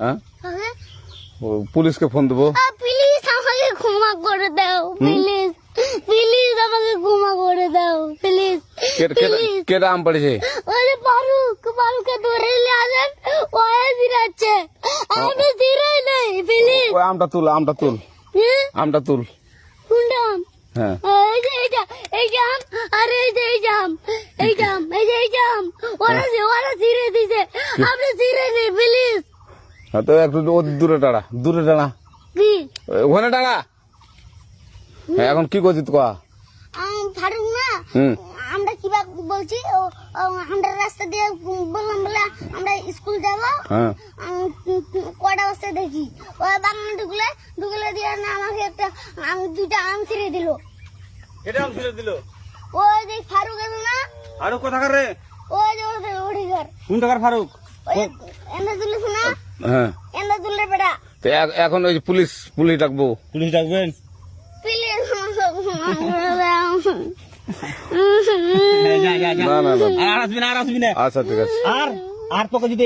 হ্যাঁ পুলিশকে ফোন দেবো। প্লিজ আমাকে ক্ষমা করে দাও, প্লিজ প্লিজ আমাকে ক্ষমা করে দাও, প্লিজ। কেটা আম পড়েছে? ওই যে ফারুককে ধরে নিয়ে আসেন, ও জিরাচ্ছে, আমি জিরাই নেই, প্লিজ। ওই আমটা তুল আমটা তুল। কোনটা আম? হ্যাঁ এই যে এই জাম, আর এই যে এই জাম, এই জাম, ওরা জিরে দিছে, আপনি জিরে নেই, প্লিজ। হ্যাঁ তো একটু দূরে দাঁড়া কি ওখানে দাঁড়া। হ্যাঁ এখন কি করছিস কয়া? ফারুক না, আমরা কি বলছি, আমরা রাস্তা দিয়ে বললাম বলে আমরা স্কুল যাবো, হ্যাঁ কটা বস্তা দেখি ওই বাগানে ঢুকলে দিয়ে না আমাকে দুইটা আম ছিঁড়ে দিল। এটা আম ছিঁড়ে দিল? ওই যে ফারুক আছে না, ফারুক কোথাকার রে? ওই যে ওঠি ঘর, কোন টাকার ফারুক? এন্দা তুলিস না, হ্যাঁ এন্দা তুললে বেটা। তো এখন ওই যে পুলিশ ডাকবো। পুলিশ ডাকবেন? প্লিজ না আর আসবি না আচ্ছা ঠিক আছে। আর তোকে যদি